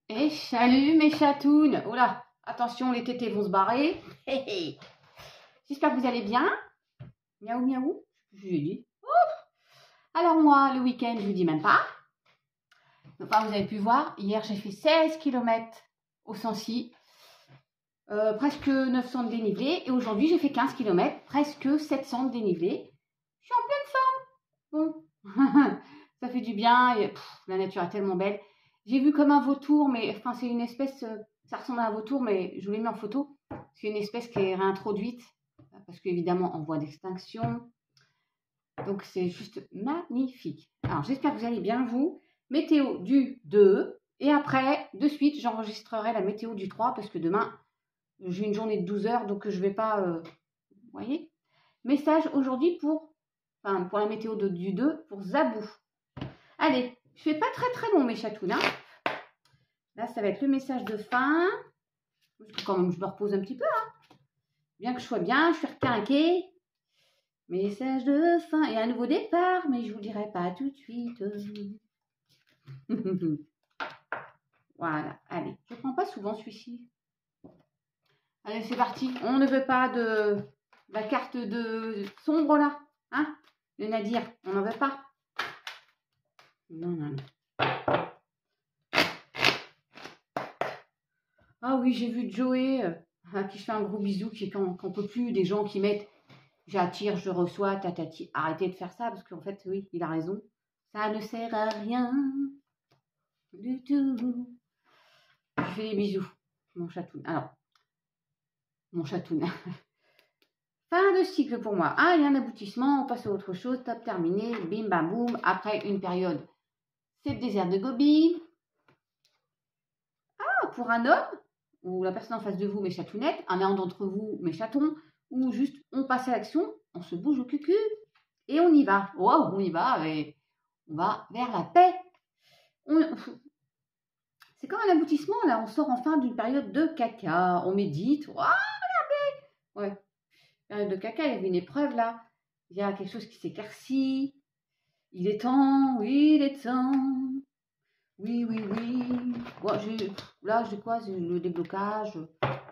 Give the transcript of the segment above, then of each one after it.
Et salut mes chatounes. Oh là, attention, les tétés vont se barrer. J'espère que vous allez bien. Miaou miaou. Je lui ai dit. Alors moi, le week-end, je vous dis même pas. Enfin, vous avez pu voir, hier j'ai fait 16 km au Sancy. Presque 900 de dénivelé. Et aujourd'hui, j'ai fait 15 km, presque 700 de dénivelé. Je suis en pleine forme. Bon, ça fait du bien. Et, la nature est tellement belle. J'ai vu comme un vautour, mais enfin, c'est une espèce, ça ressemble à un vautour, mais je vous l'ai mis en photo. C'est une espèce qui est réintroduite, parce qu'évidemment, en voie d'extinction. Donc, c'est juste magnifique. Alors, j'espère que vous allez bien, vous. Météo du 2. Et après, de suite, j'enregistrerai la météo du 3, parce que demain, j'ai une journée de 12 heures, donc je ne vais pas... vous voyez. Message aujourd'hui pour la météo du 2, pour Zabou. Allez, je fais pas très long, mes chatounes. Hein. Là, ça va être le message de fin. Parce que quand même, je me repose un petit peu. Hein. Bien que je sois bien, je suis requinquée. Message de fin et un nouveau départ, mais je vous le dirai pas tout de suite. Voilà, allez. Je ne prends pas souvent celui-ci. Allez, c'est parti. On ne veut pas de la carte de sombre là. Hein, de Nadir. On n'en veut pas. Non. Ah oui, j'ai vu Joey, à qui je fais un gros bisou, qui n'en peut plus, des gens qui mettent j'attire, je reçois, tatati. Arrêtez de faire ça, parce qu'en fait, oui, il a raison. Ça ne sert à rien du tout. Je fais des bisous, mon chatoun. Alors, mon chatoun. Fin de cycle pour moi. Ah, il y a un aboutissement, on passe à autre chose, top terminé, bim bam boum. Après une période, c'est le désert de Gobi. Ah, pour un homme, ou la personne en face de vous, mes chatounettes, un d'entre vous, mes chatons, ou juste on passe à l'action, on se bouge au cucu et on y va. Wow, on y va et on va vers la paix. C'est comme un aboutissement, là, on sort enfin d'une période de caca, on médite, waouh, regardez. Ouais, période de caca, il y avait une épreuve là, il y a quelque chose qui s'éclaircit, il est temps, oui, il est temps. Oui. Bon, là, j'ai quoi? C'est le déblocage.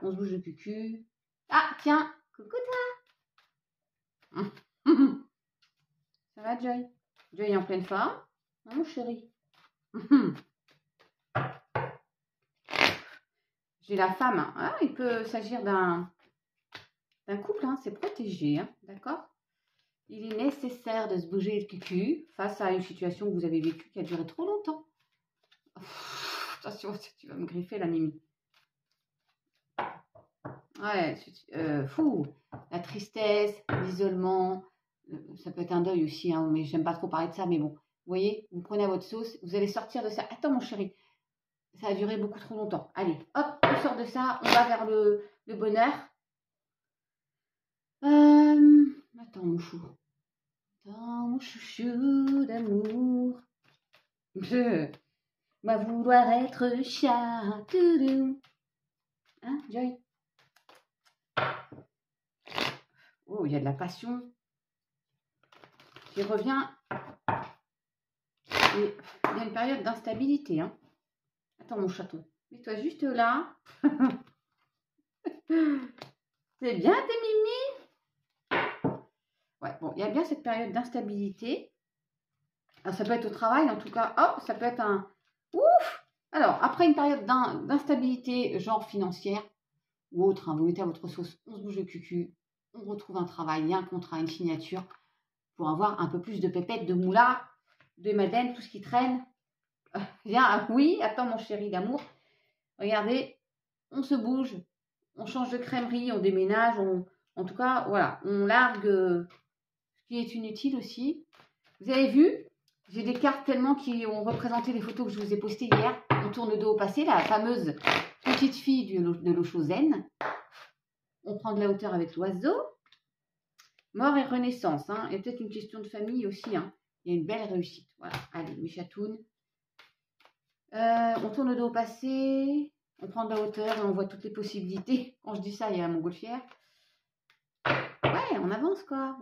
On se bouge le cucu. Ah, tiens. Coucou, toi. Ça va, Joy? Joy est en pleine forme. Mon chéri. J'ai la femme. Ah, il peut s'agir d'un couple. Hein, c'est protégé. Hein, d'accord? Il est nécessaire de se bouger le cucu face à une situation que vous avez vécue qui a duré trop longtemps. Attention, tu vas me griffer la Mimi. Ouais, fou, la tristesse, l'isolement, ça peut être un deuil aussi, hein, mais j'aime pas trop parler de ça, mais bon, vous voyez, vous prenez à votre sauce, vous allez sortir de ça. Attends mon chéri, ça a duré beaucoup trop longtemps. Allez, hop, on sort de ça, on va vers le bonheur. Attends mon chou. Attends mon chouchou d'amour. Je vais vouloir être chat. Hein, Joy? Oh, il y a de la passion qui revient. Et il y a une période d'instabilité. Hein. Attends, mon chaton. Mets-toi juste là. C'est bien, tes mimi. Ouais, bon, il y a bien cette période d'instabilité. Alors, ça peut être au travail, en tout cas. Oh, ça peut être un... Ouf. Alors, après une période d'instabilité, genre financière ou autre, hein, vous mettez à votre sauce, on se bouge le cucu, on retrouve un travail, il y a un contrat, une signature, pour avoir un peu plus de pépettes, de moula, de madeleine, tout ce qui traîne. Viens, oui, attends mon chéri d'amour. Regardez, on se bouge, on change de crèmerie, on déménage, en tout cas, voilà, on largue ce qui est inutile aussi. Vous avez vu, j'ai des cartes tellement qui ont représenté les photos que je vous ai postées hier. On tourne le dos au passé, la fameuse petite fille de l'Osho Zen. On prend de la hauteur avec l'oiseau. Mort et renaissance. Hein. Il y a peut-être une question de famille aussi. Hein. Il y a une belle réussite. Voilà, allez, mes chatounes. On tourne le dos au passé. On prend de la hauteur et on voit toutes les possibilités. Quand je dis ça, il y a la montgolfière. Ouais, on avance quoi.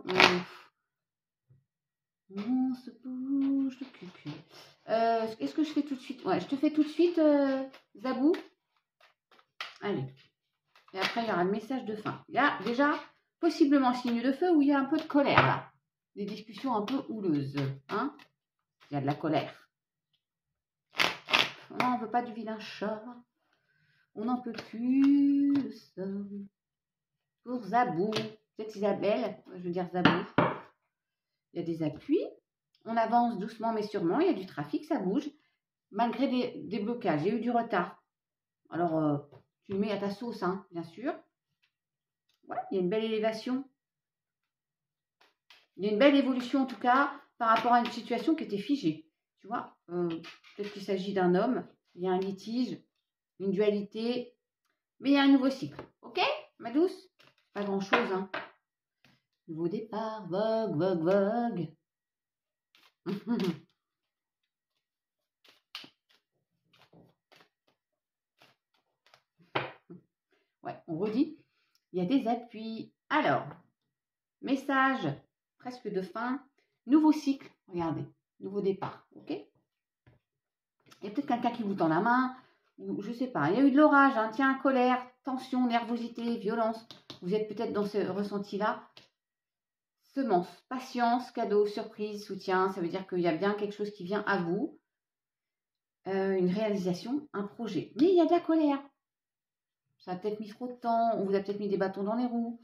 On se bouge le cul. Qu'est-ce que je fais tout de suite? Ouais, je te fais tout de suite, Zabou. faire un message de fin. Il y a déjà possiblement un signe de feu où il y a un peu de colère là. Des discussions un peu houleuses. Hein, il y a de la colère. Non, on ne veut pas du vilain chat. On n'en peut plus. Pour Zabou. Peut-être Isabelle. Je veux dire Zabou. Il y a des appuis. On avance doucement mais sûrement. Il y a du trafic, ça bouge. Malgré des blocages. Il y a eu du retard. Alors, tu le mets à ta sauce, hein, bien sûr. Voilà, il y a une belle élévation. Il y a une belle évolution, en tout cas, par rapport à une situation qui était figée. Tu vois, peut-être qu'il s'agit d'un homme. Il y a un litige, une dualité. Mais il y a un nouveau cycle. Ok, ma douce? Pas grand-chose, hein. Nouveau départ, vogue, vogue, vogue. Ouais, on redit. Il y a des appuis. Alors, message presque de fin. Nouveau cycle. Regardez. Nouveau départ. Ok? Il y a peut-être quelqu'un qui vous tend la main. Ou je sais pas. Il y a eu de l'orage. Hein, tiens, colère, tension, nervosité, violence. Vous êtes peut-être dans ce ressenti-là. Semence, patience, cadeau, surprise, soutien. Ça veut dire qu'il y a bien quelque chose qui vient à vous. Une réalisation, un projet. Mais il y a de la colère. Ça a peut-être mis trop de temps. On vous a peut-être mis des bâtons dans les roues.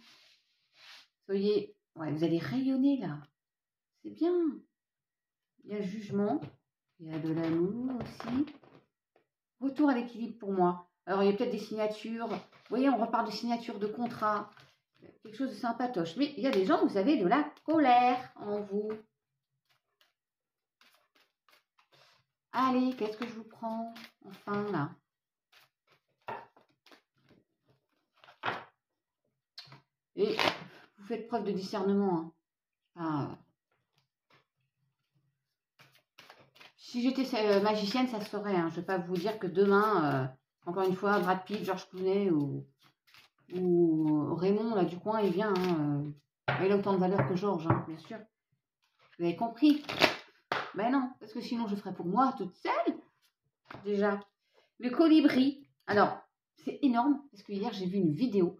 Soyez... Ouais, vous allez rayonner là. C'est bien. Il y a le jugement. Il y a de l'amour aussi. Retour à l'équilibre pour moi. Alors, il y a peut-être des signatures. Vous voyez, on repart de signatures de contrat. Quelque chose de sympatoche. Mais il y a des gens, vous avez de la colère en vous. Allez, qu'est-ce que je vous prends? Enfin, là. Et vous faites preuve de discernement. Hein. Si j'étais magicienne, ça se ferait. Hein. Je ne vais pas vous dire que demain, encore une fois, Brad Pitt, George Clooney ou Raymond là, du coin, il vient. Hein. Il a autant de valeur que Georges, hein, bien sûr. Vous avez compris? Ben non, parce que sinon je ferais pour moi toute seule. Déjà. Le colibri. Alors, c'est énorme, parce que hier j'ai vu une vidéo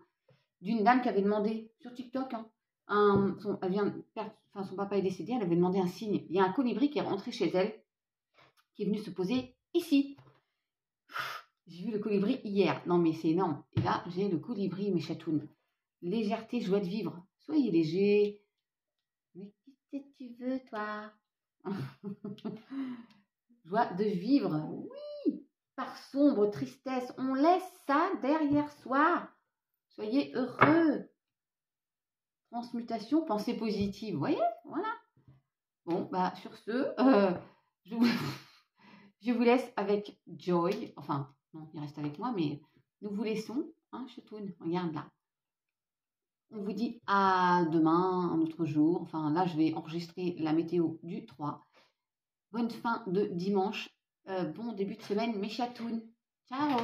d'une dame qui avait demandé sur TikTok, hein, elle vient de perdre, enfin, son papa est décédé, elle avait demandé un signe. Il y a un colibri qui est rentré chez elle, qui est venu se poser ici. J'ai vu le colibri hier. Non, mais c'est énorme. Et là, j'ai le colibri, mes chatounes. Légèreté, joie de vivre. Soyez léger. Mais qu'est-ce que tu veux, toi? Joie de vivre. Oui. Par sombre tristesse, on laisse ça derrière soi. Soyez heureux. Transmutation, pensée positive. Vous voyez? Voilà. Bon, bah, sur ce, je vous laisse avec Joy. Enfin, non, il reste avec moi, mais nous vous laissons. Hein, Chatoun, regarde là. On vous dit à demain, un autre jour. Enfin, là, je vais enregistrer la météo du 3. Bonne fin de dimanche. Bon début de semaine, mes chatounes. Ciao!